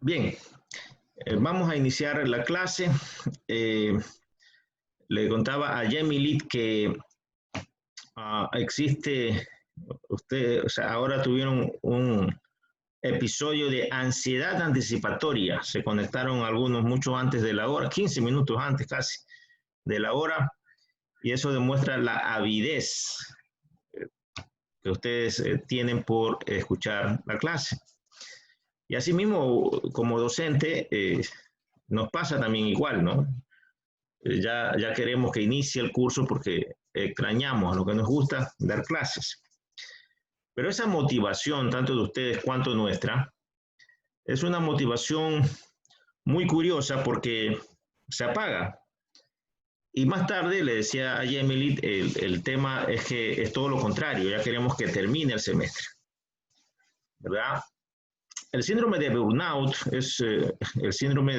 Bien, vamos a iniciar la clase. Le contaba a Yemilit que existe, o sea, ahora tuvieron un episodio de ansiedad anticipatoria. Se conectaron algunos mucho antes de la hora, 15 minutos antes casi de la hora, y eso demuestra la avidez que ustedes tienen por escuchar la clase. Y asimismo, como docente, nos pasa también igual, ¿no? Ya queremos que inicie el curso porque extrañamos lo que nos gusta, dar clases. Pero esa motivación, tanto de ustedes cuanto nuestra, es una motivación muy curiosa porque se apaga. Y más tarde le decía a Yemilit, el tema es que es todo lo contrario, ya queremos que termine el semestre, ¿verdad? El síndrome de burnout es el síndrome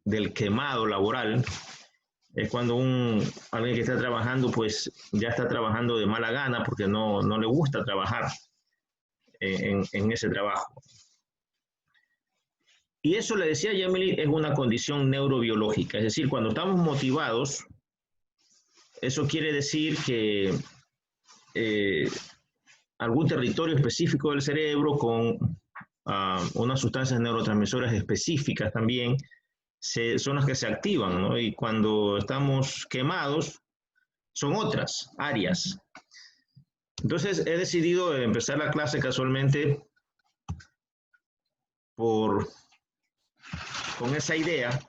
del quemado laboral. Es cuando alguien que está trabajando, pues ya está trabajando de mala gana porque no le gusta trabajar en ese trabajo. Y eso, le decía Yemilit, es una condición neurobiológica. Es decir, cuando estamos motivados, eso quiere decir que algún territorio específico del cerebro con unas sustancias neurotransmisoras específicas también son las que se activan, ¿no? Y cuando estamos quemados, son otras áreas. Entonces, he decidido empezar la clase casualmente con esa idea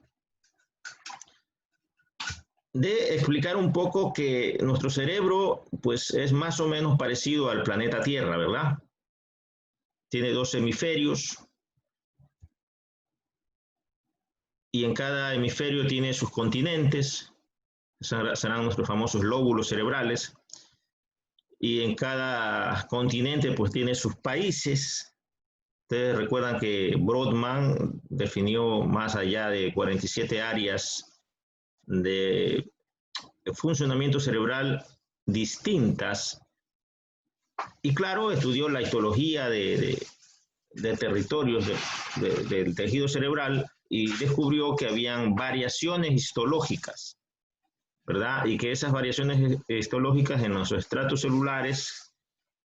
de explicar un poco que nuestro cerebro, pues, es más o menos parecido al planeta Tierra, ¿verdad? Tiene 2 hemisferios y en cada hemisferio tiene sus continentes, serán nuestros famosos lóbulos cerebrales, y en cada continente pues tiene sus países. Ustedes recuerdan que Brodmann definió más allá de 47 áreas de funcionamiento cerebral distintas, y claro, estudió la histología de territorios del tejido cerebral y descubrió que habían variaciones histológicas, ¿verdad? Y que esas variaciones histológicas en los estratos celulares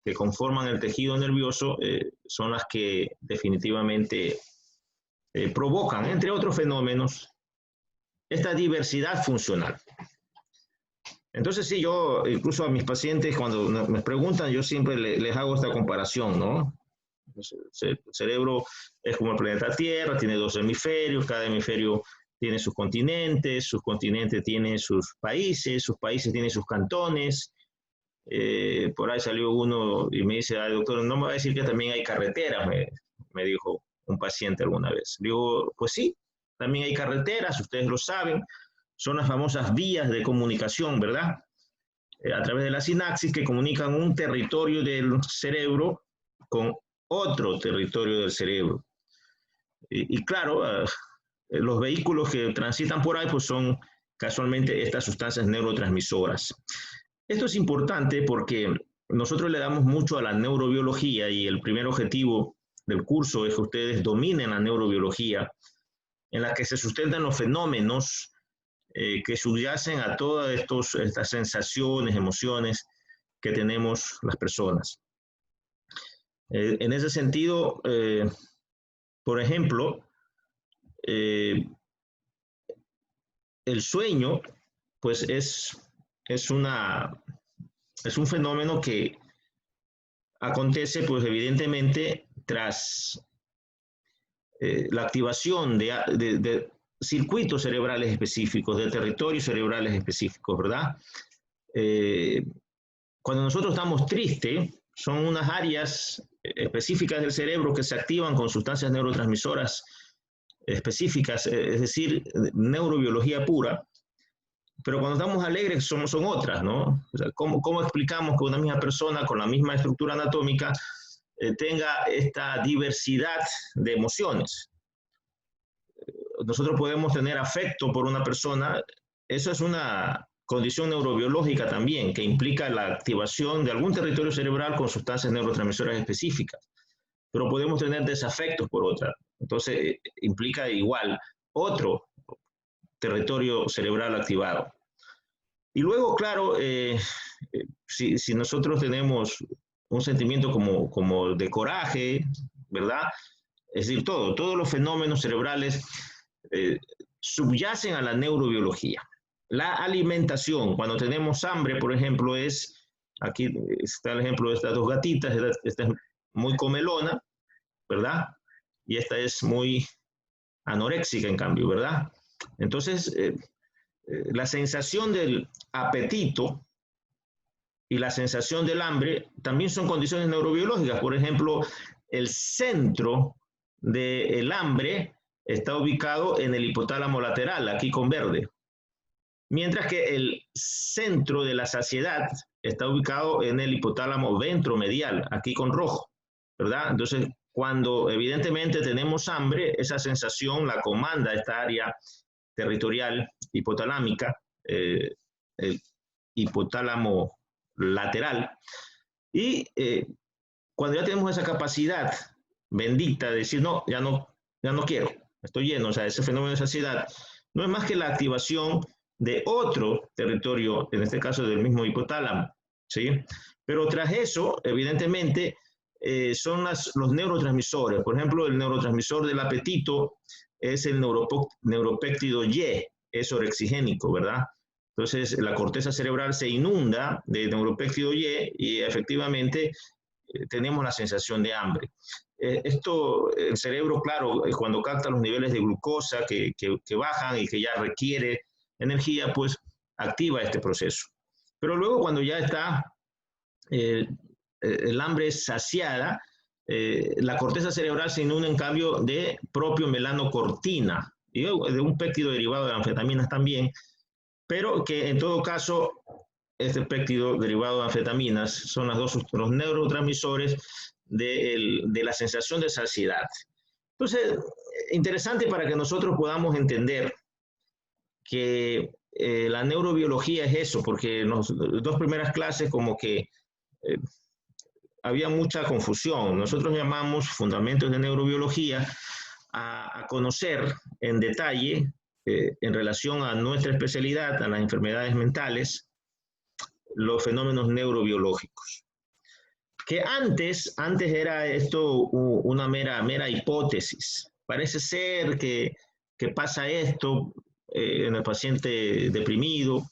que conforman el tejido nervioso son las que definitivamente provocan, entre otros fenómenos, esta diversidad funcional. Entonces, sí, yo incluso a mis pacientes, cuando me preguntan, yo siempre les hago esta comparación, ¿no? El cerebro es como el planeta Tierra, tiene 2 hemisferios, cada hemisferio tiene sus continentes tienen sus países tienen sus cantones. Por ahí salió uno y me dice, doctor, no me va a decir que también hay carreteras, me dijo un paciente alguna vez. Digo, pues sí, también hay carreteras, ustedes lo saben, son las famosas vías de comunicación, ¿verdad? A través de la sinapsis que comunican un territorio del cerebro con otro territorio del cerebro. Y claro, los vehículos que transitan por ahí pues son casualmente estas sustancias neurotransmisoras. Esto es importante porque nosotros le damos mucho a la neurobiología y el primer objetivo del curso es que ustedes dominen la neurobiología en la que se sustentan los fenómenos que subyacen a todas estas sensaciones, emociones que tenemos las personas. En ese sentido, por ejemplo, el sueño, pues es un fenómeno que acontece, pues evidentemente, tras la activación de circuitos cerebrales específicos, de territorios cerebrales específicos, ¿verdad? Cuando nosotros estamos tristes, son unas áreas específicas del cerebro que se activan con sustancias neurotransmisoras específicas, es decir, neurobiología pura, pero cuando estamos alegres son otras, ¿no? O sea, ¿cómo explicamos que una misma persona con la misma estructura anatómica tenga esta diversidad de emociones? Nosotros podemos tener afecto por una persona, eso es una condición neurobiológica también, que implica la activación de algún territorio cerebral con sustancias neurotransmisoras específicas, pero podemos tener desafectos por otra. Entonces, implica igual otro territorio cerebral activado. Y luego, claro, si nosotros tenemos un sentimiento como de coraje, ¿verdad? Es decir, todos los fenómenos cerebrales subyacen a la neurobiología. La alimentación, cuando tenemos hambre, por ejemplo, aquí está el ejemplo de estas dos gatitas, esta es muy comelona, ¿verdad? Y esta es muy anoréxica, en cambio, ¿verdad? Entonces, la sensación del apetito y la sensación del hambre también son condiciones neurobiológicas. Por ejemplo, el centro del hambre está ubicado en el hipotálamo lateral, aquí con verde, mientras que el centro de la saciedad está ubicado en el hipotálamo ventromedial, aquí con rojo, ¿verdad? Entonces, cuando evidentemente tenemos hambre, esa sensación la comanda esta área territorial hipotalámica, el hipotálamo lateral, y cuando ya tenemos esa capacidad bendita de decir, no, ya no quiero, estoy lleno, o sea, ese fenómeno de saciedad no es más que la activación de otro territorio, en este caso del mismo hipotálamo, ¿sí? Pero tras eso, evidentemente, son los neurotransmisores. Por ejemplo, el neurotransmisor del apetito es el neuropéptido Y, es orexigénico, ¿verdad? Entonces, la corteza cerebral se inunda de neuropéptido Y efectivamente tenemos la sensación de hambre. El cerebro, claro, cuando capta los niveles de glucosa que bajan y que ya requiere energía, pues activa este proceso. Pero luego cuando ya está el hambre saciada, la corteza cerebral se inunda en cambio de propio melanocortina, y de un péptido derivado de anfetaminas también, pero que en todo caso este péptido derivado de anfetaminas son los neurotransmisores de la sensación de saciedad. Entonces, interesante para que nosotros podamos entender que la neurobiología es eso, porque en las dos primeras clases como que había mucha confusión. Nosotros llamamos fundamentos de neurobiología a conocer en detalle en relación a nuestra especialidad, a las enfermedades mentales, los fenómenos neurobiológicos. Que antes era esto una mera hipótesis. Parece ser que pasa esto en el paciente deprimido,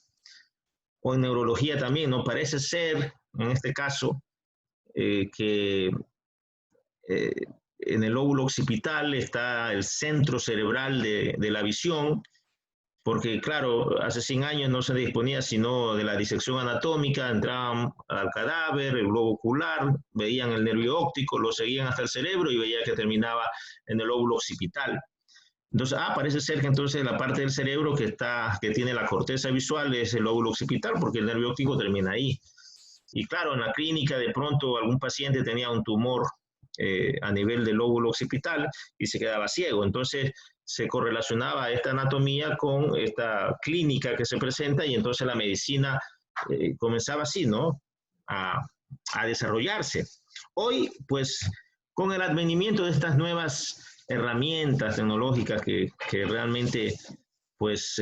o en neurología también, ¿no? Parece ser, en este caso, que en el lóbulo occipital está el centro cerebral de la visión, porque claro, hace 100 años no se disponía sino de la disección anatómica, entraban al cadáver, el globo ocular, veían el nervio óptico, lo seguían hasta el cerebro y veía que terminaba en el lóbulo occipital. Entonces, parece ser que entonces la parte del cerebro que tiene la corteza visual es el lóbulo occipital, porque el nervio óptico termina ahí. Y claro, en la clínica de pronto algún paciente tenía un tumor a nivel del lóbulo occipital y se quedaba ciego. Entonces se correlacionaba esta anatomía con esta clínica que se presenta y entonces la medicina comenzaba así, ¿no? A desarrollarse. Hoy, pues, con el advenimiento de estas nuevas herramientas tecnológicas que realmente, pues,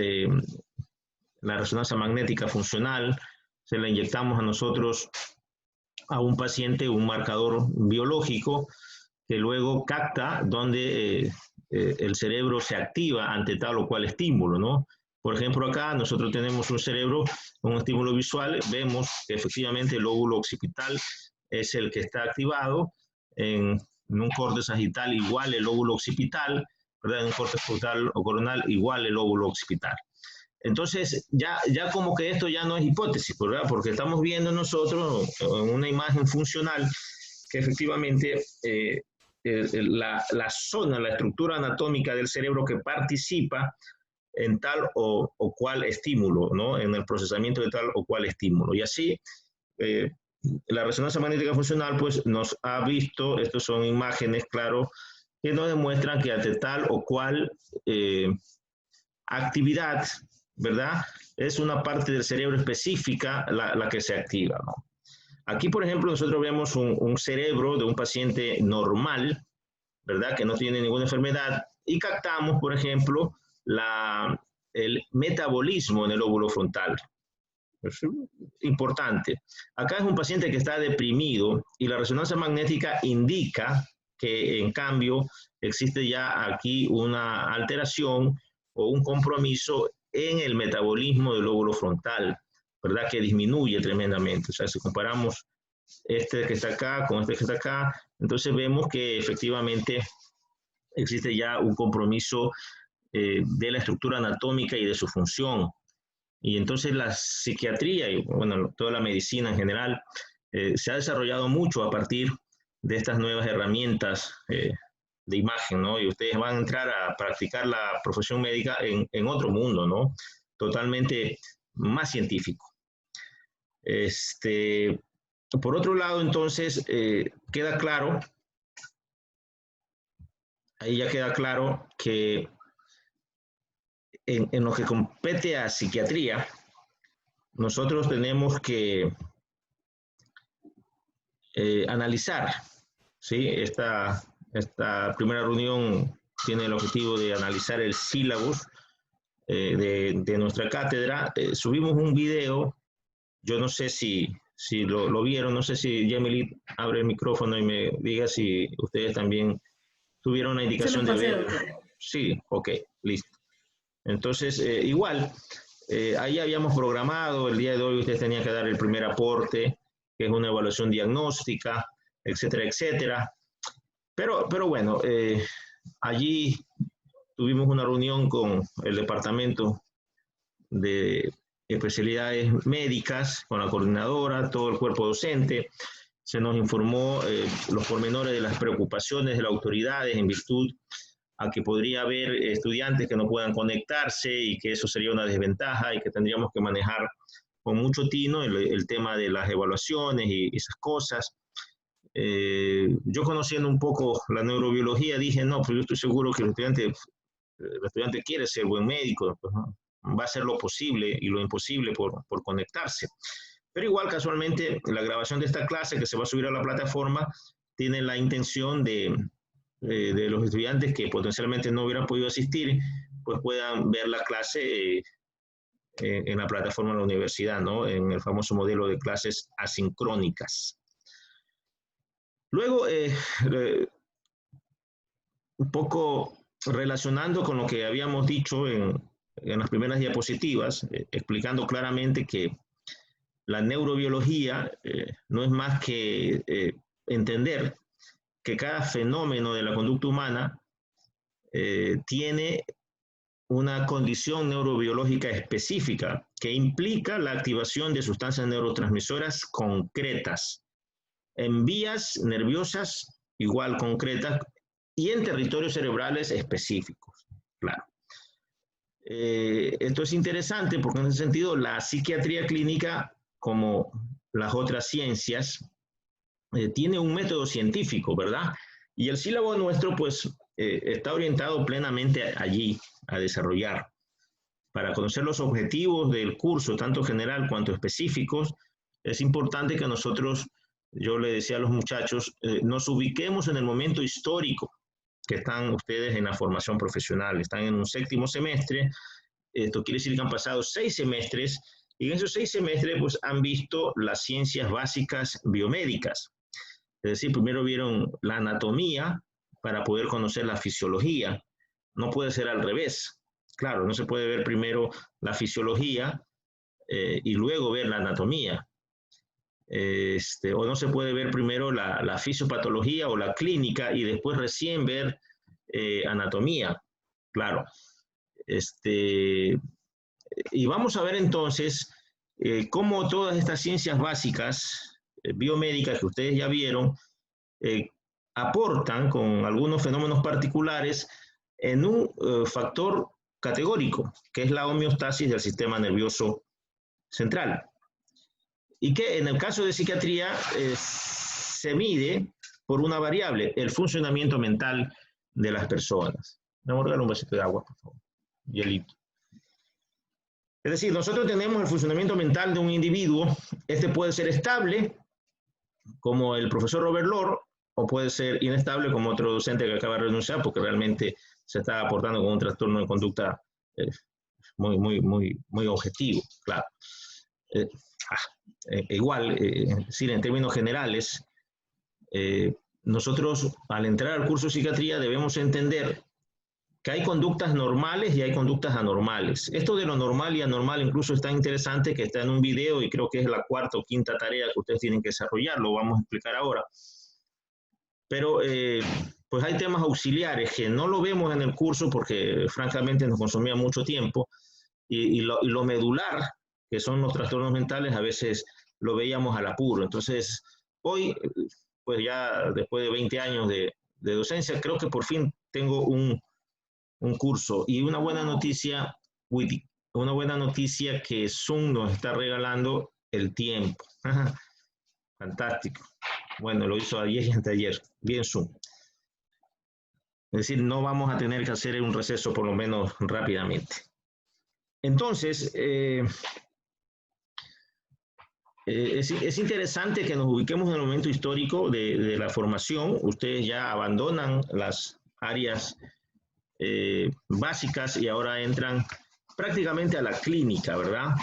la resonancia magnética funcional, se la inyectamos a nosotros, a un paciente, un marcador biológico que luego capta donde el cerebro se activa ante tal o cual estímulo, ¿no? Por ejemplo, acá nosotros tenemos un cerebro con un estímulo visual, vemos que efectivamente el lóbulo occipital es el que está activado, en un corte sagital igual el lóbulo occipital, ¿verdad? En un corte frontal o coronal igual el lóbulo occipital. Entonces, ya como que esto ya no es hipótesis, ¿verdad? Porque estamos viendo nosotros en una imagen funcional que efectivamente la zona, la estructura anatómica del cerebro que participa en tal o cual estímulo, ¿no? En el procesamiento de tal o cual estímulo. Y así, la resonancia magnética funcional, pues, nos ha visto, estos son imágenes, claro, que nos demuestran que ante tal o cual actividad, ¿verdad? Es una parte del cerebro específica la que se activa, ¿no? Aquí, por ejemplo, nosotros vemos un cerebro de un paciente normal, ¿verdad? Que no tiene ninguna enfermedad, y captamos, por ejemplo, el metabolismo en el lóbulo frontal. Es importante. Acá es un paciente que está deprimido y la resonancia magnética indica que, en cambio, existe ya aquí una alteración o un compromiso en el metabolismo del lóbulo frontal, ¿verdad? Que disminuye tremendamente. O sea, si comparamos este que está acá con este que está acá, entonces vemos que efectivamente existe ya un compromiso de la estructura anatómica y de su función. Y entonces la psiquiatría y bueno, toda la medicina en general se ha desarrollado mucho a partir de estas nuevas herramientas de imagen, ¿no? Y ustedes van a entrar a practicar la profesión médica en otro mundo, ¿no? Totalmente más científico. Por otro lado, entonces, queda claro, ahí ya queda claro que en lo que compete a psiquiatría, nosotros tenemos que analizar, ¿sí? Esta primera reunión tiene el objetivo de analizar el sílabus de nuestra cátedra. Subimos un video, yo no sé si lo vieron, no sé si Yamily abre el micrófono y me diga si ustedes también tuvieron una indicación de ver. Sí, ok, listo. Entonces, igual, ahí habíamos programado, el día de hoy ustedes tenían que dar el primer aporte, que es una evaluación diagnóstica, etcétera, etcétera. Pero bueno, allí tuvimos una reunión con el departamento de especialidades médicas, con la coordinadora, todo el cuerpo docente. Se nos informó los pormenores de las preocupaciones de las autoridades en virtud a que podría haber estudiantes que no puedan conectarse y que eso sería una desventaja y que tendríamos que manejar con mucho tino el tema de las evaluaciones y esas cosas. Yo conociendo un poco la neurobiología dije, no, pues yo estoy seguro que el estudiante quiere ser buen médico, pues, ¿no? Va a hacer lo posible y lo imposible por conectarse. Pero igual, casualmente, la grabación de esta clase que se va a subir a la plataforma tiene la intención de los estudiantes que potencialmente no hubieran podido asistir, pues puedan ver la clase en la plataforma de la universidad, ¿no? En el famoso modelo de clases asincrónicas. Luego, un poco relacionando con lo que habíamos dicho en las primeras diapositivas, explicando claramente que la neurobiología no es más que entender que cada fenómeno de la conducta humana tiene una condición neurobiológica específica que implica la activación de sustancias neurotransmisoras concretas en vías nerviosas igual concretas y en territorios cerebrales específicos. Claro. Esto es interesante porque en ese sentido la psiquiatría clínica, como las otras ciencias, tiene un método científico, ¿verdad? Y el sílabo nuestro, pues, está orientado plenamente allí, a desarrollar. Para conocer los objetivos del curso, tanto general cuanto específicos, es importante que nosotros, yo le decía a los muchachos, nos ubiquemos en el momento histórico que están ustedes en la formación profesional. Están en un 7º semestre, esto quiere decir que han pasado 6 semestres, y en esos 6 semestres pues, han visto las ciencias básicas biomédicas. Es decir, primero vieron la anatomía para poder conocer la fisiología. No puede ser al revés. Claro, no se puede ver primero la fisiología y luego ver la anatomía. O no se puede ver primero la fisiopatología o la clínica y después recién ver anatomía. Claro. Y vamos a ver entonces cómo todas estas ciencias básicas biomédicas que ustedes ya vieron aportan con algunos fenómenos particulares en un factor categórico, que es la homeostasis del sistema nervioso central. Y que en el caso de psiquiatría se mide por una variable, el funcionamiento mental de las personas. Vamos a dar un vasito de agua, por favor. Hielito. Es decir, nosotros tenemos el funcionamiento mental de un individuo. Este puede ser estable, como el profesor Robert Lohr, o puede ser inestable, como otro docente que acaba de renunciar, porque realmente se está aportando con un trastorno de conducta muy objetivo, claro. Igual, decir, en términos generales, nosotros al entrar al curso de psiquiatría debemos entender que hay conductas normales y hay conductas anormales. Esto de lo normal y anormal incluso está interesante, que está en un video y creo que es la cuarta o quinta tarea que ustedes tienen que desarrollar, lo vamos a explicar ahora. Pero pues hay temas auxiliares que no lo vemos en el curso porque francamente nos consumía mucho tiempo y lo medular, que son los trastornos mentales, a veces lo veíamos al apuro. Entonces, hoy, pues ya después de 20 años de docencia, creo que por fin tengo un curso y una buena noticia, una buena noticia que Zoom nos está regalando el tiempo. Fantástico. Bueno, lo hizo ayer y anteayer. Bien Zoom. Es decir, no vamos a tener que hacer un receso por lo menos rápidamente. Entonces, es interesante que nos ubiquemos en el momento histórico de la formación. Ustedes ya abandonan las áreas básicas y ahora entran prácticamente a la clínica, ¿verdad?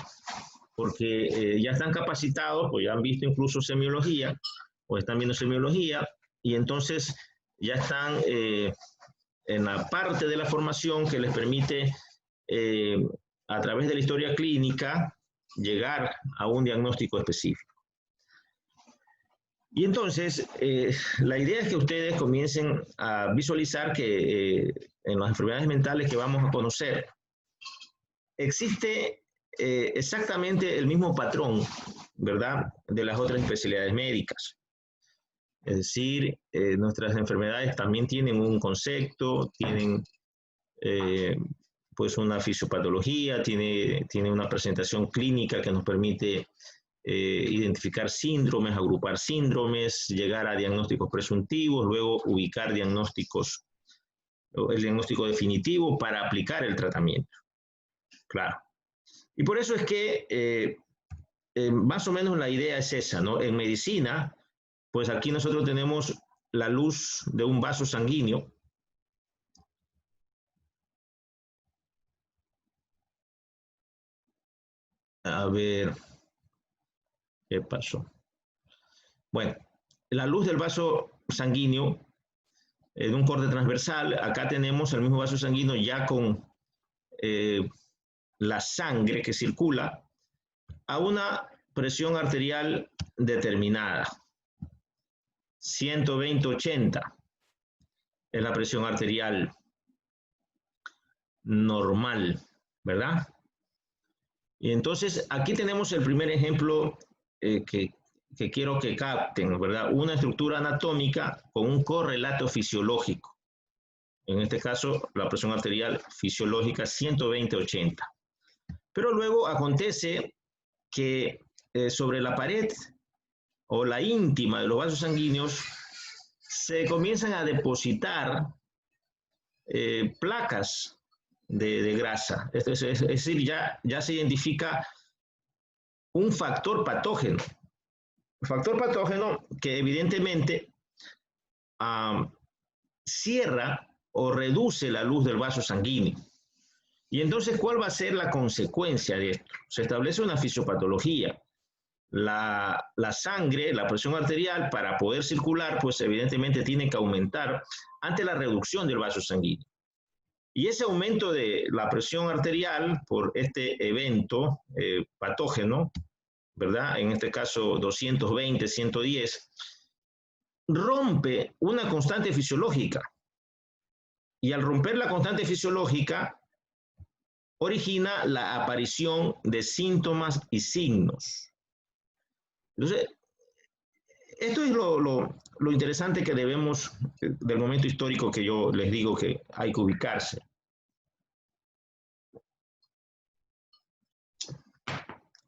Porque ya están capacitados, o ya han visto incluso semiología, o están viendo semiología, y entonces ya están en la parte de la formación que les permite, a través de la historia clínica, llegar a un diagnóstico específico. Y entonces, la idea es que ustedes comiencen a visualizar que en las enfermedades mentales que vamos a conocer, existe exactamente el mismo patrón, ¿verdad?, de las otras especialidades médicas. Es decir, nuestras enfermedades también tienen un concepto, tienen pues una fisiopatología, tiene una presentación clínica que nos permite identificar síndromes, agrupar síndromes, llegar a diagnósticos presuntivos, luego ubicar diagnósticos, el diagnóstico definitivo para aplicar el tratamiento. Claro. Y por eso es que más o menos la idea es esa, ¿no? En medicina, pues aquí nosotros tenemos la luz de un vaso sanguíneo. A ver, ¿qué pasó? Bueno, la luz del vaso sanguíneo de un corte transversal, acá tenemos el mismo vaso sanguíneo ya con la sangre que circula a una presión arterial determinada. 120/80 es la presión arterial normal, ¿verdad? Y entonces aquí tenemos el primer ejemplo que quiero que capten, ¿verdad? Una estructura anatómica con un correlato fisiológico. En este caso, la presión arterial fisiológica 120/80. Pero luego acontece que sobre la pared o la íntima de los vasos sanguíneos se comienzan a depositar placas de grasa. Es decir, ya se identifica un factor patógeno. Un factor patógeno que evidentemente cierra o reduce la luz del vaso sanguíneo. Y entonces, ¿cuál va a ser la consecuencia de esto? Se establece una fisiopatología. La sangre, la presión arterial, para poder circular, pues evidentemente tiene que aumentar ante la reducción del vaso sanguíneo. Y ese aumento de la presión arterial por este evento patógeno, ¿verdad? En este caso 220, 110, rompe una constante fisiológica. Y al romper la constante fisiológica, origina la aparición de síntomas y signos. Entonces, esto es lo interesante que debemos, del momento histórico que yo les digo que hay que ubicarse.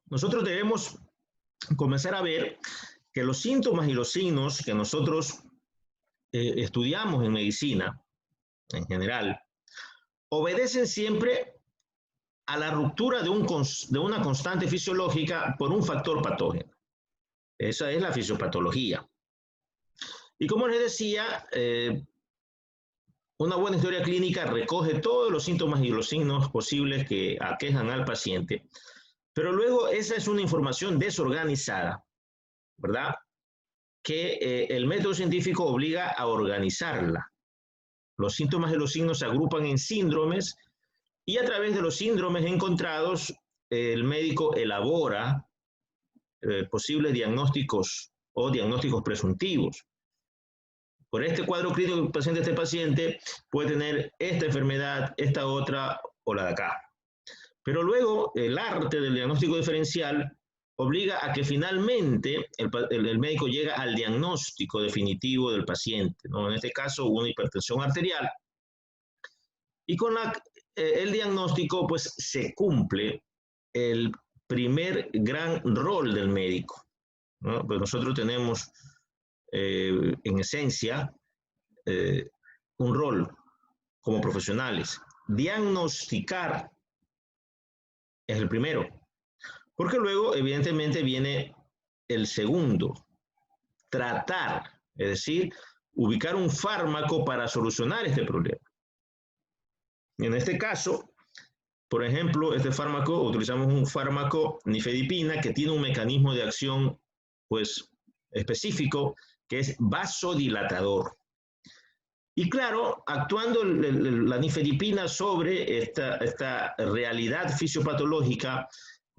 Nosotros debemos comenzar a ver que los síntomas y los signos que nosotros estudiamos en medicina, en general, obedecen siempre a la ruptura de una constante fisiológica por un factor patógeno. Esa es la fisiopatología. Y como les decía, una buena historia clínica recoge todos los síntomas y los signos posibles que aquejan al paciente, pero luego esa es una información desorganizada, ¿verdad? Que el método científico obliga a organizarla. Los síntomas y los signos se agrupan en síndromes y a través de los síndromes encontrados, el médico elabora posibles diagnósticos o diagnósticos presuntivos. Por este cuadro clínico que presenta este paciente, puede tener esta enfermedad, esta otra o la de acá. Pero luego, el arte del diagnóstico diferencial obliga a que finalmente el médico llega al diagnóstico definitivo del paciente, ¿no? En este caso, una hipertensión arterial. Y con el diagnóstico, pues, se cumple el primer gran rol del médico, ¿no? Pues nosotros tenemos, en esencia, un rol como profesionales. Diagnosticar es el primero, porque luego, evidentemente, viene el segundo, tratar, es decir, ubicar un fármaco para solucionar este problema. En este caso, por ejemplo, este fármaco, utilizamos un fármaco nifedipina que tiene un mecanismo de acción, pues, específico, que es vasodilatador. Y claro, actuando la nifedipina sobre esta realidad fisiopatológica,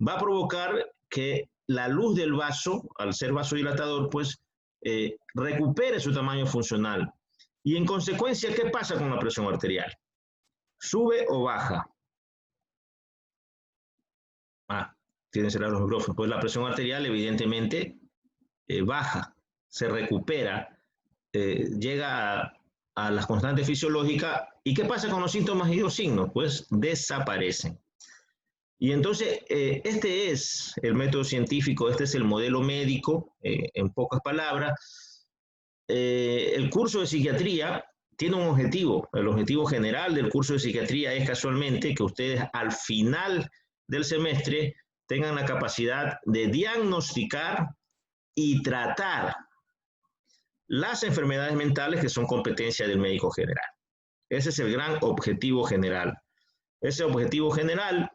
va a provocar que la luz del vaso, al ser vasodilatador, pues recupere su tamaño funcional. Y en consecuencia, ¿qué pasa con la presión arterial? ¿Sube o baja? Tienen cerrados los micrófonos. Pues la presión arterial, evidentemente, baja, se recupera, llega a las constantes fisiológicas. ¿Y qué pasa con los síntomas y los signos? Pues desaparecen. Y entonces, este es el método científico, este es el modelo médico, en pocas palabras. El curso de psiquiatría tiene un objetivo. El objetivo general del curso de psiquiatría es casualmente que ustedes al final del semestre tengan la capacidad de diagnosticar y tratar las enfermedades mentales que son competencia del médico general. Ese es el gran objetivo general. Ese objetivo general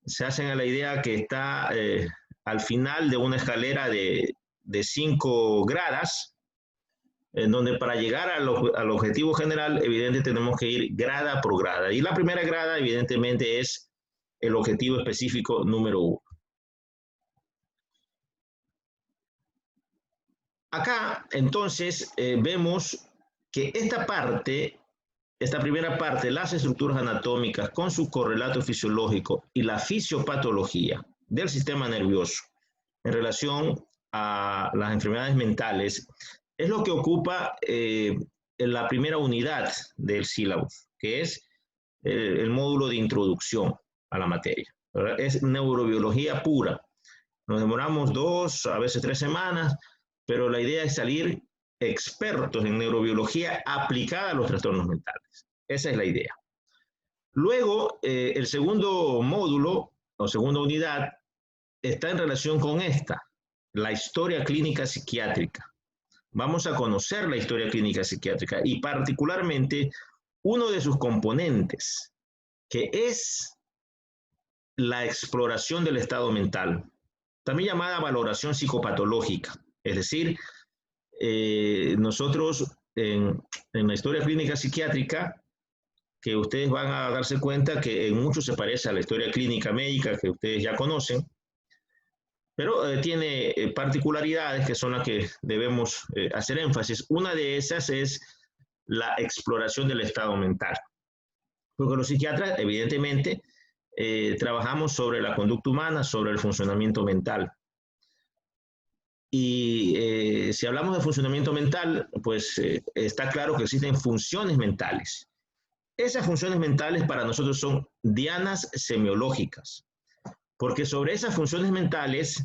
se hacen a la idea que está al final de una escalera de 5 gradas, en donde para llegar al objetivo general, evidentemente tenemos que ir grada por grada. Y la primera grada, evidentemente, es el objetivo específico número 1. Acá, entonces, vemos que esta primera parte, las estructuras anatómicas con su correlato fisiológico y la fisiopatología del sistema nervioso en relación a las enfermedades mentales, es lo que ocupa en la primera unidad del sílabus, que es el módulo de introducción a la materia, ¿verdad? Es neurobiología pura. Nos demoramos 2, a veces 3 semanas, pero la idea es salir expertos en neurobiología aplicada a los trastornos mentales. Esa es la idea. Luego, el segundo módulo o segunda unidad está en relación con esta, la historia clínica psiquiátrica. Vamos a conocer la historia clínica psiquiátrica y particularmente uno de sus componentes, que es la exploración del estado mental, también llamada valoración psicopatológica. Es decir, nosotros en la historia clínica psiquiátrica, que ustedes van a darse cuenta que en mucho se parece a la historia clínica médica que ustedes ya conocen, pero tiene particularidades que son las que debemos hacer énfasis. Una de esas es la exploración del estado mental. Porque los psiquiatras, evidentemente, trabajamos sobre la conducta humana, sobre el funcionamiento mental. Y si hablamos de funcionamiento mental, pues está claro que existen funciones mentales. Esas funciones mentales para nosotros son dianas semiológicas, porque sobre esas funciones mentales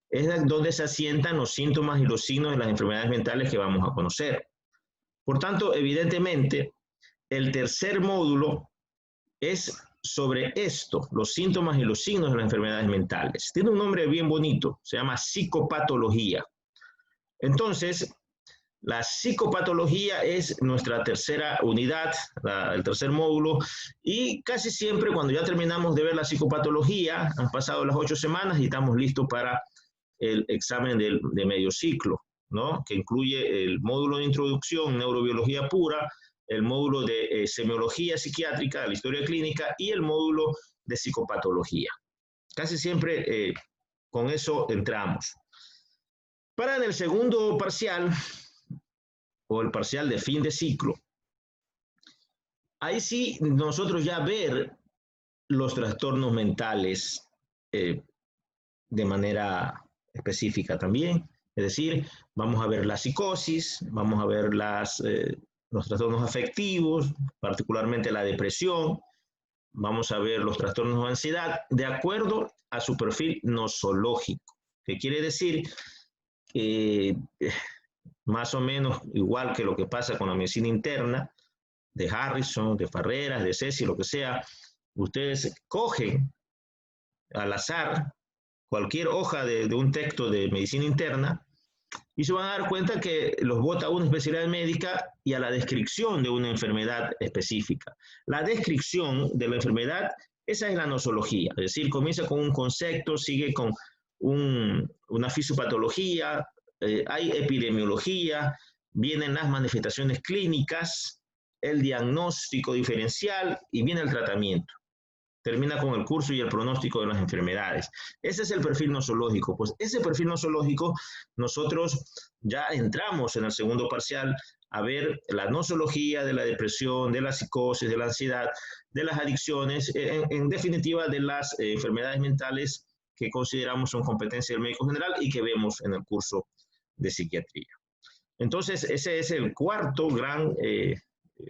es donde se asientan los síntomas y los signos de las enfermedades mentales que vamos a conocer. Por tanto, evidentemente, el tercer módulo es sobre esto, los síntomas y los signos de las enfermedades mentales. Tiene un nombre bien bonito, se llama psicopatología. Entonces, La psicopatología es nuestra tercera unidad, el tercer módulo, y casi siempre cuando ya terminamos de ver la psicopatología, han pasado las 8 semanas y estamos listos para el examen de medio ciclo, ¿no? Que incluye el módulo de introducción, neurobiología pura, el módulo de semiología psiquiátrica, la historia clínica y el módulo de psicopatología. Casi siempre con eso entramos. Para en el segundo parcial, o el parcial de fin de ciclo, ahí sí nosotros ya ver los trastornos mentales de manera específica también. Es decir, vamos a ver la psicosis, vamos a ver los trastornos afectivos, particularmente la depresión, vamos a ver los trastornos de ansiedad, de acuerdo a su perfil nosológico, que quiere decir más o menos igual que lo que pasa con la medicina interna, de Harrison, de Farreras, de Ceci, lo que sea, ustedes cogen al azar cualquier hoja de un texto de medicina interna y se van a dar cuenta que los bota a una especialidad médica y a la descripción de una enfermedad específica. La descripción de la enfermedad, esa es la nosología, es decir, comienza con un concepto, sigue con una fisiopatología, hay epidemiología, vienen las manifestaciones clínicas, el diagnóstico diferencial y viene el tratamiento. Termina con el curso y el pronóstico de las enfermedades. Ese es el perfil nosológico. Pues ese perfil nosológico nosotros ya entramos en el segundo parcial a ver la nosología de la depresión, de la psicosis, de la ansiedad, de las adicciones, en definitiva de las enfermedades mentales que consideramos son competencia del médico general y que vemos en el curso de psiquiatría. Entonces, ese es el cuarto gran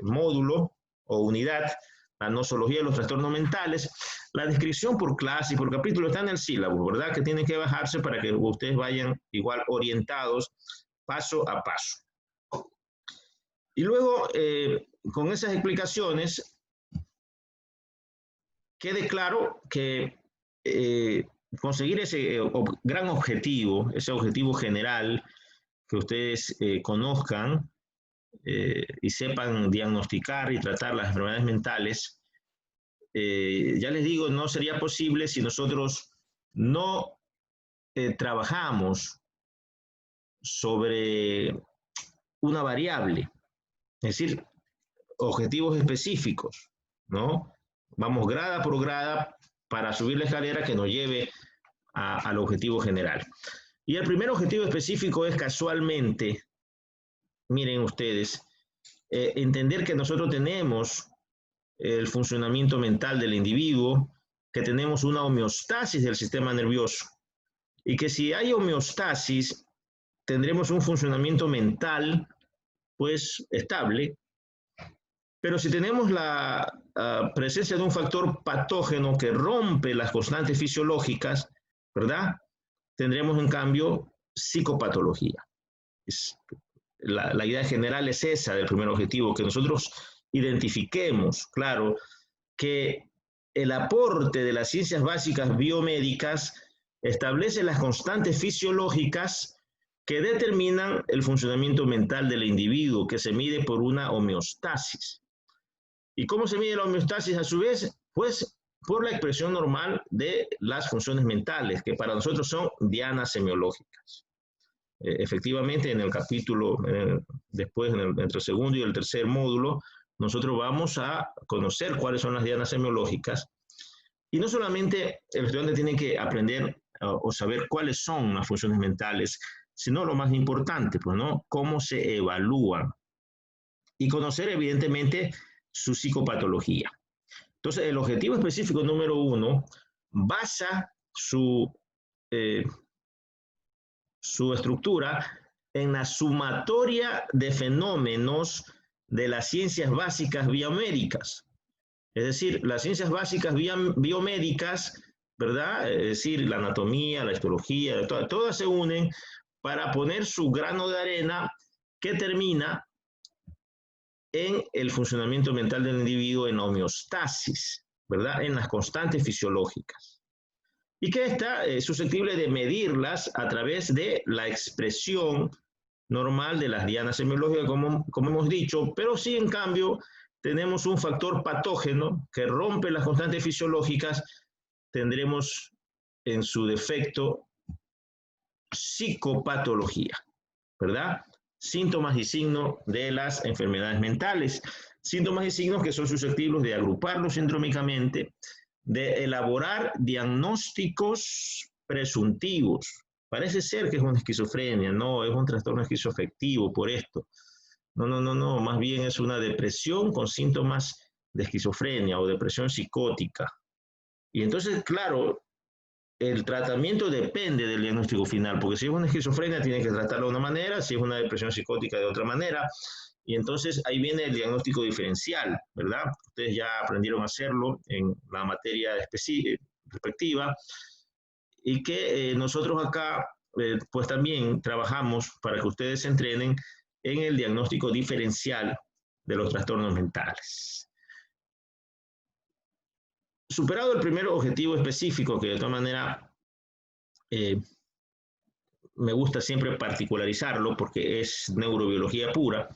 módulo o unidad, la nosología de los trastornos mentales. La descripción por clase y por capítulo está en el sílabo, ¿verdad? Que tienen que bajarse para que ustedes vayan igual orientados paso a paso. Y luego, con esas explicaciones, quede claro que conseguir ese gran objetivo, ese objetivo general, que ustedes conozcan y sepan diagnosticar y tratar las enfermedades mentales, ya les digo, no sería posible si nosotros no trabajamos sobre una variable, es decir, objetivos específicos, ¿no? Vamos grada por grada para subir la escalera que nos lleve al objetivo general. Y el primer objetivo específico es casualmente, miren ustedes, entender que nosotros tenemos el funcionamiento mental del individuo, que tenemos una homeostasis del sistema nervioso y que si hay homeostasis tendremos un funcionamiento mental pues estable, pero si tenemos la presencia de un factor patógeno que rompe las constantes fisiológicas, ¿verdad? Tendremos en cambio psicopatología. La idea general es esa del primer objetivo, que nosotros identifiquemos, claro, que el aporte de las ciencias básicas biomédicas establece las constantes fisiológicas que determinan el funcionamiento mental del individuo, que se mide por una homeostasis. ¿Y cómo se mide la homeostasis a su vez? Pues por la expresión normal de las funciones mentales, que para nosotros son dianas semiológicas. Efectivamente, en el capítulo, después, entre el segundo y el tercer módulo, nosotros vamos a conocer cuáles son las dianas semiológicas. Y no solamente el estudiante tiene que aprender o saber cuáles son las funciones mentales, sino lo más importante, pues, ¿no? Cómo se evalúan. Y conocer, evidentemente, su psicopatología. Entonces, el objetivo específico número 1 basa su estructura en la sumatoria de fenómenos de las ciencias básicas biomédicas. Es decir, las ciencias básicas biomédicas, ¿verdad? Es decir, la anatomía, la histología, todas se unen para poner su grano de arena que termina en el funcionamiento mental del individuo en homeostasis, ¿verdad? En las constantes fisiológicas. Y que está susceptible de medirlas a través de la expresión normal de las dianas semiológicas, como hemos dicho, pero sí, en cambio, tenemos un factor patógeno que rompe las constantes fisiológicas, tendremos en su defecto psicopatología, ¿verdad? Síntomas y signos de las enfermedades mentales. Síntomas y signos que son susceptibles de agruparlos sindrómicamente, de elaborar diagnósticos presuntivos. Parece ser que es una esquizofrenia, no, es un trastorno esquizoafectivo por esto. No, más bien es una depresión con síntomas de esquizofrenia o depresión psicótica. Y entonces, claro, el tratamiento depende del diagnóstico final, porque si es una esquizofrenia tiene que tratarlo de una manera, si es una depresión psicótica de otra manera, y entonces ahí viene el diagnóstico diferencial, ¿verdad? Ustedes ya aprendieron a hacerlo en la materia respectiva, y que nosotros acá pues también trabajamos para que ustedes se entrenen en el diagnóstico diferencial de los trastornos mentales. Superado el primer objetivo específico, que de todas maneras me gusta siempre particularizarlo porque es neurobiología pura,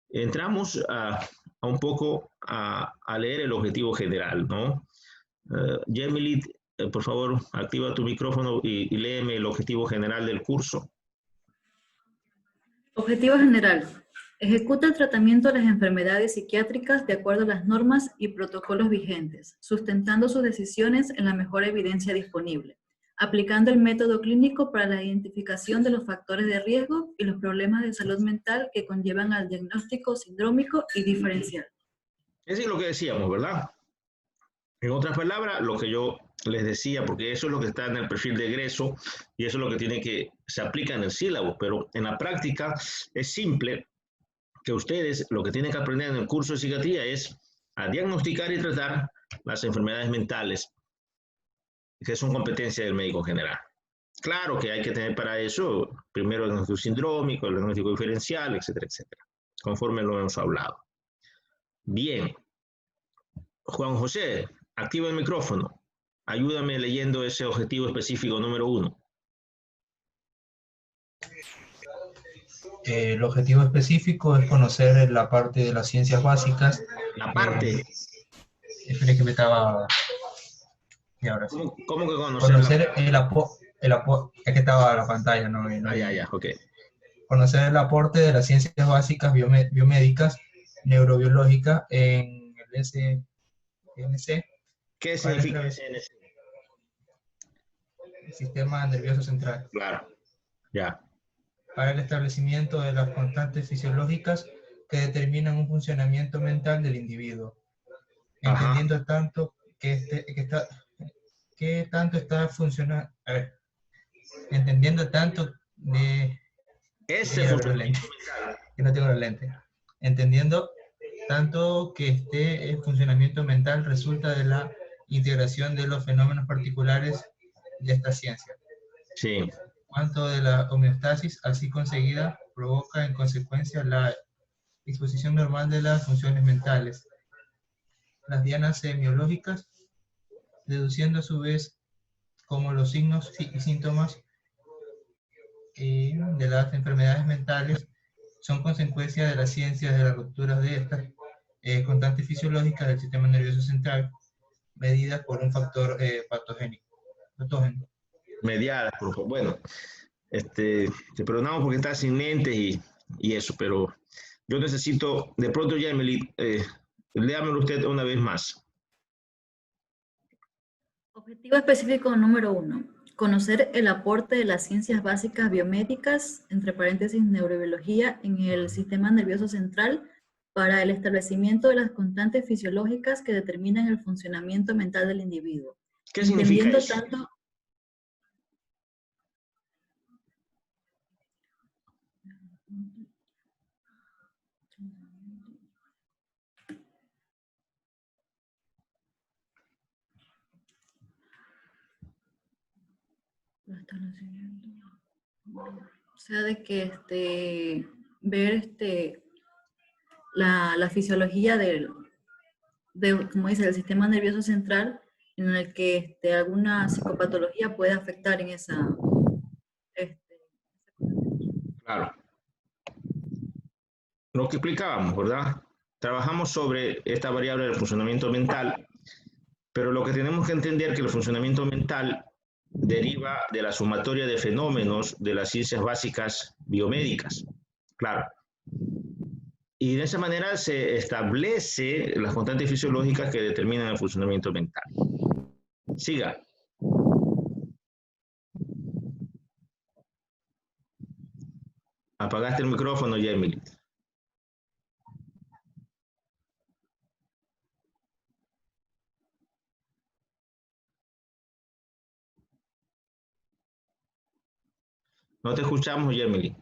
entramos un poco a leer el objetivo general, ¿no? Jemilit, por favor, activa tu micrófono y léeme el objetivo general del curso. Objetivo general. Ejecuta el tratamiento de las enfermedades psiquiátricas de acuerdo a las normas y protocolos vigentes, sustentando sus decisiones en la mejor evidencia disponible, aplicando el método clínico para la identificación de los factores de riesgo y los problemas de salud mental que conllevan al diagnóstico sindrómico y diferencial. Es lo que decíamos, ¿verdad? En otras palabras, lo que yo les decía, porque eso es lo que está en el perfil de egreso y eso es lo que se aplica en el sílabo, pero en la práctica es simple que ustedes lo que tienen que aprender en el curso de psiquiatría es a diagnosticar y tratar las enfermedades mentales, que son competencia del médico general. Claro que hay que tener para eso primero el diagnóstico sindrómico, el diagnóstico diferencial, etcétera, etcétera, conforme lo hemos hablado. Bien. Juan José, activa el micrófono. Ayúdame leyendo ese objetivo específico número 1. El objetivo específico es conocer la parte de las ciencias básicas. La parte. Espere que me estaba... Y ahora sí. ¿Cómo que conocer es que estaba la pantalla, ¿no? Ya, ok. Conocer el aporte de las ciencias básicas biomédicas, neurobiológicas en el SNC. ¿Qué significa SNC? El sistema nervioso central. Claro, ya. Para el establecimiento de las constantes fisiológicas que determinan un funcionamiento mental del individuo, entendiendo tanto entendiendo tanto de que no tengo los lentes, entendiendo tanto que este funcionamiento mental resulta de la integración de los fenómenos particulares de esta ciencia. Sí. Cuanto de la homeostasis así conseguida provoca en consecuencia la disposición normal de las funciones mentales, las dianas semiológicas, deduciendo a su vez como los signos y síntomas de las enfermedades mentales son consecuencia de las ciencias de las rupturas de estas constantes fisiológicas del sistema nervioso central, medidas por un factor patógeno. Mediadas, por favor. Bueno, te perdonamos porque estás sin lentes y eso, pero yo necesito, de pronto, Yemeli, léamelo usted una vez más. Objetivo específico número 1. Conocer el aporte de las ciencias básicas biomédicas, entre paréntesis neurobiología, en el sistema nervioso central para el establecimiento de las constantes fisiológicas que determinan el funcionamiento mental del individuo. ¿Qué significa eso? O sea, de que ver la fisiología como dice, del sistema nervioso central, en el que alguna psicopatología puede afectar en esa... Claro. Lo que explicábamos, ¿verdad? Trabajamos sobre esta variable del funcionamiento mental, pero lo que tenemos que entender es que el funcionamiento mental deriva de la sumatoria de fenómenos de las ciencias básicas biomédicas. Claro. Y de esa manera se establece las constantes fisiológicas que determinan el funcionamiento mental. Siga. Apagaste el micrófono, Emily. No te escuchamos, Emily.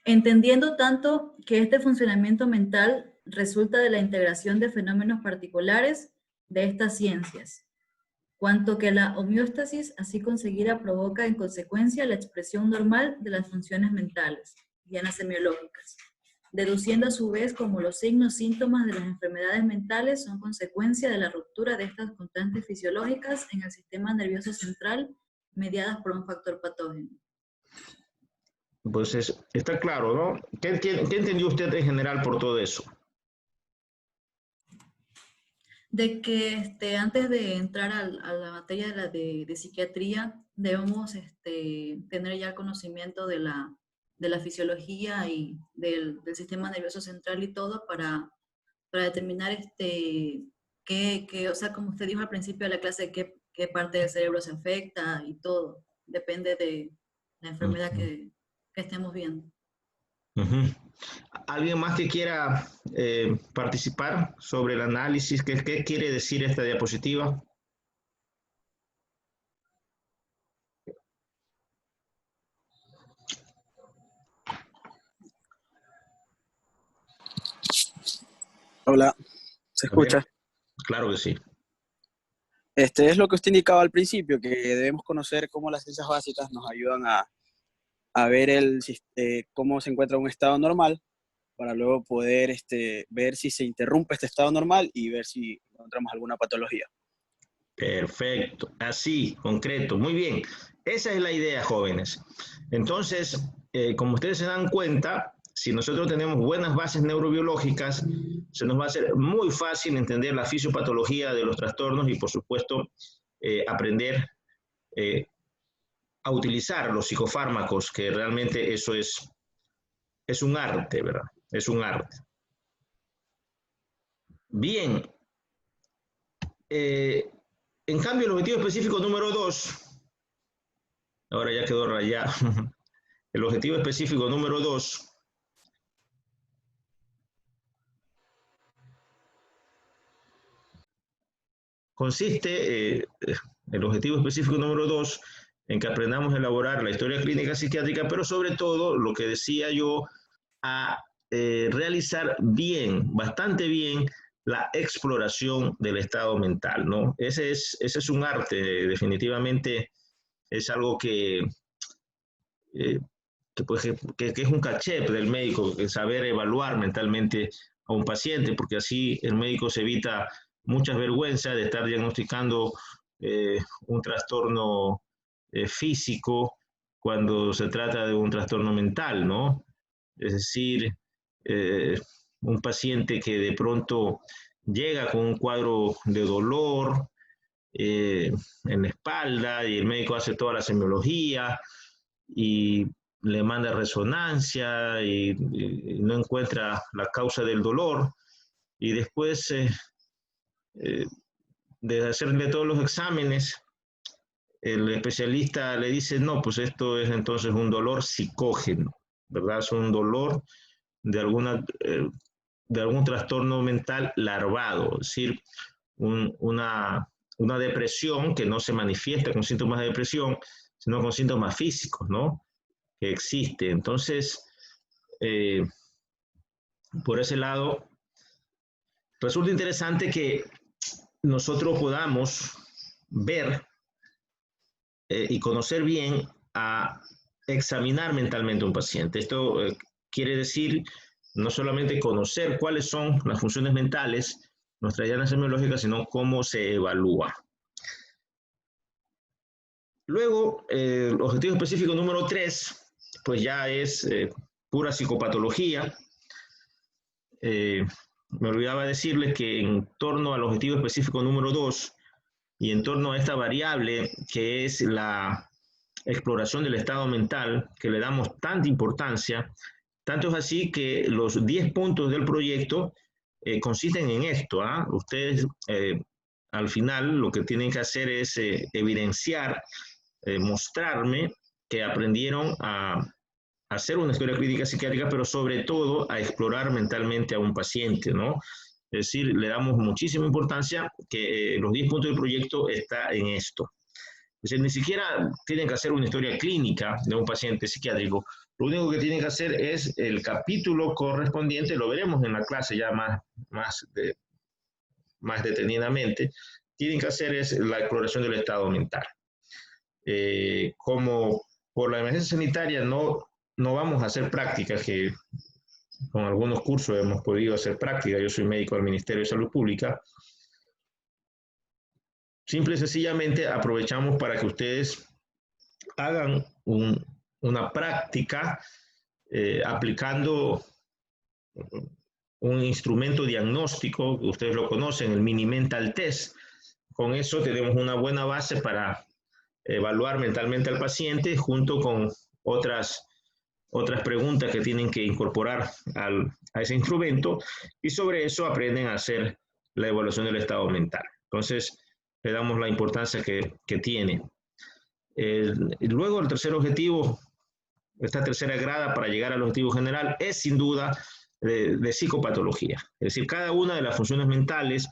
Entendiendo tanto que este funcionamiento mental resulta de la integración de fenómenos particulares de estas ciencias, cuanto que la homeostasis así conseguida provoca en consecuencia la expresión normal de las funciones mentales, dianas semiológicas, deduciendo a su vez como los signos síntomas de las enfermedades mentales son consecuencia de la ruptura de estas constantes fisiológicas en el sistema nervioso central mediadas por un factor patógeno. Pues está claro, ¿no? ¿Qué entendió usted en general por todo eso? De que antes de entrar a la materia de psiquiatría, debemos tener ya conocimiento de la fisiología y del sistema nervioso central y todo para determinar o sea, como usted dijo al principio de la clase, qué parte del cerebro se afecta y todo. Depende de la enfermedad que estemos viendo. ¿Alguien más que quiera participar sobre el análisis? ¿Qué quiere decir esta diapositiva? Hola, ¿se escucha? Claro que sí. Es lo que usted indicaba al principio, que debemos conocer cómo las ciencias básicas nos ayudan a ver cómo se encuentra un estado normal, para luego poder ver si se interrumpe este estado normal y ver si encontramos alguna patología. Perfecto, así, concreto, muy bien. Esa es la idea, jóvenes. Entonces, como ustedes se dan cuenta, si nosotros tenemos buenas bases neurobiológicas, se nos va a hacer muy fácil entender la fisiopatología de los trastornos y, por supuesto, aprender a utilizar los psicofármacos, que realmente eso es un arte, ¿verdad? Es un arte. Bien. En cambio, el objetivo específico número 2, ahora ya quedó rayado, el objetivo específico número 2 consiste, el objetivo específico número 2, en que aprendamos a elaborar la historia clínica psiquiátrica, pero sobre todo, lo que decía yo, a realizar bien, bastante bien, la exploración del estado mental, ¿no? Ese es un arte, definitivamente es algo que es un caché del médico, saber evaluar mentalmente a un paciente, porque así el médico se evita muchas vergüenzas de estar diagnosticando un trastorno físico cuando se trata de un trastorno mental, ¿no? Es decir, un paciente que de pronto llega con un cuadro de dolor en la espalda y el médico hace toda la semiología y le manda resonancia y no encuentra la causa del dolor y después de hacerle todos los exámenes, el especialista le dice, no, pues esto es entonces un dolor psicógeno, ¿verdad? Es un dolor de algún trastorno mental larvado, es decir, una depresión que no se manifiesta con síntomas de depresión, sino con síntomas físicos, ¿no? Que existe. Entonces, por ese lado, resulta interesante que nosotros podamos ver y conocer bien a examinar mentalmente a un paciente. Esto quiere decir no solamente conocer cuáles son las funciones mentales, nuestras llanas semiológicas, sino cómo se evalúa. Luego, el objetivo específico número 3, pues ya es pura psicopatología. Me olvidaba decirles que en torno al objetivo específico número 2 y en torno a esta variable que es la exploración del estado mental, que le damos tanta importancia, tanto es así que los 10 puntos del proyecto consisten en esto. Ustedes al final lo que tienen que hacer es evidenciar, mostrarme que aprendieron a hacer una historia clínica psiquiátrica, pero sobre todo a explorar mentalmente a un paciente, ¿no? Es decir, le damos muchísima importancia que los 10 puntos del proyecto está en esto. Es decir, ni siquiera tienen que hacer una historia clínica de un paciente psiquiátrico. Lo único que tienen que hacer es el capítulo correspondiente, lo veremos en la clase ya más detenidamente, tienen que hacer es la exploración del estado mental. Como por la emergencia sanitaria no vamos a hacer prácticas, que con algunos cursos hemos podido hacer prácticas, yo soy médico del Ministerio de Salud Pública, simple y sencillamente aprovechamos para que ustedes hagan una práctica aplicando un instrumento diagnóstico, que ustedes lo conocen, el Mini Mental Test. Con eso tenemos una buena base para evaluar mentalmente al paciente junto con otras preguntas que tienen que incorporar a ese instrumento, y sobre eso aprenden a hacer la evaluación del estado mental. Entonces, le damos la importancia que tiene. Luego, el tercer objetivo, esta tercera grada para llegar al objetivo general, es sin duda de psicopatología. Es decir, cada una de las funciones mentales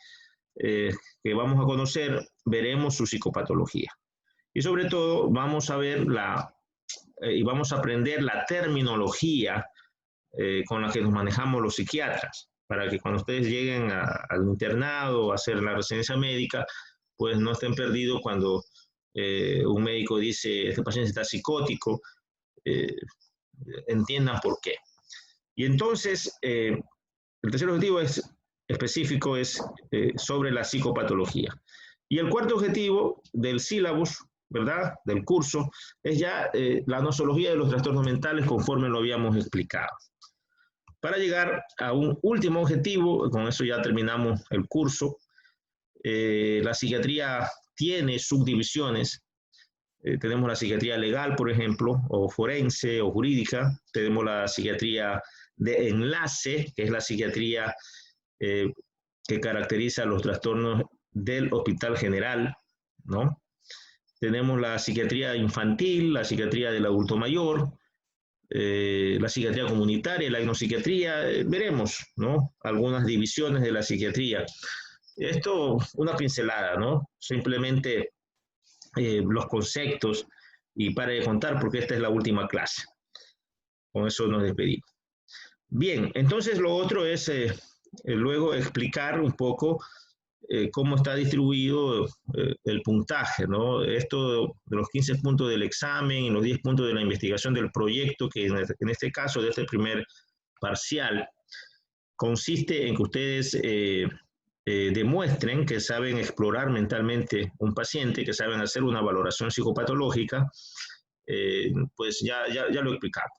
que vamos a conocer, veremos su psicopatología. Y sobre todo, vamos a ver y vamos a aprender la terminología con la que nos manejamos los psiquiatras, para que cuando ustedes lleguen al internado o a hacer la residencia médica, pues no estén perdidos cuando un médico dice, este paciente está psicótico, entiendan por qué. Y entonces, el tercer objetivo específico es sobre la psicopatología. Y el cuarto objetivo del sílabus, ¿verdad?, del curso, es ya la nosología de los trastornos mentales conforme lo habíamos explicado. Para llegar a un último objetivo, con eso ya terminamos el curso. La psiquiatría tiene subdivisiones. Tenemos la psiquiatría legal, por ejemplo, o forense o jurídica. Tenemos la psiquiatría de enlace, que es la psiquiatría que caracteriza los trastornos del hospital general, ¿no? Tenemos la psiquiatría infantil, la psiquiatría del adulto mayor, la psiquiatría comunitaria, la etnopsiquiatría, veremos, ¿no?, algunas divisiones de la psiquiatría. Esto, una pincelada, ¿no? Simplemente los conceptos, y pare de contar porque esta es la última clase. Con eso nos despedimos. Bien, entonces lo otro es luego explicar un poco cómo está distribuido el puntaje, ¿no? Esto de los 15 puntos del examen y los 10 puntos de la investigación del proyecto, que en este caso de este primer parcial, consiste en que ustedes demuestren que saben explorar mentalmente un paciente, que saben hacer una valoración psicopatológica, pues ya lo explicamos.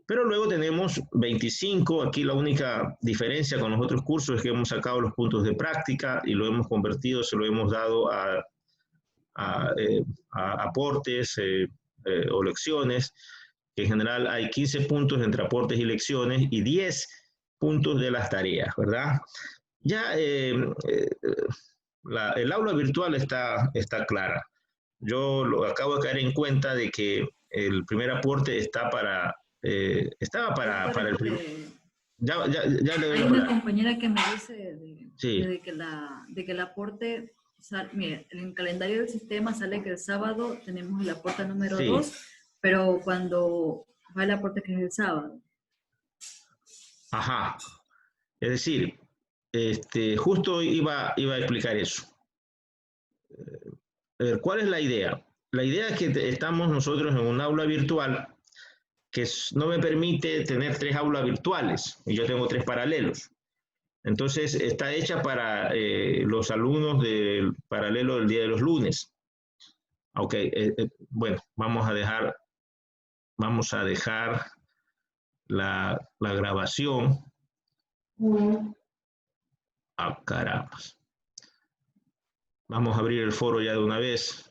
Pero luego tenemos 25, aquí la única diferencia con los otros cursos es que hemos sacado los puntos de práctica y lo hemos convertido, se lo hemos dado a aportes o lecciones, que en general hay 15 puntos entre aportes y lecciones y 10 puntos de las tareas, ¿verdad? Ya el aula virtual está clara. Yo acabo de caer en cuenta de que el primer aporte estaba para el primer. Ya le doy. Hay una compañera que me dice sí, de que el aporte, mire, en el calendario del sistema sale que el sábado tenemos el aporte número 2, pero cuando va el aporte que es el sábado. Ajá. Es decir, justo iba a explicar eso. ¿Cuál es la idea? La idea es que estamos nosotros en un aula virtual que no me permite tener 3 aulas virtuales, y yo tengo 3 paralelos. Entonces, está hecha para los alumnos del paralelo del día de los lunes. Ok, bueno, vamos a dejar la grabación. Ah, caramba. Vamos a abrir el foro ya de una vez.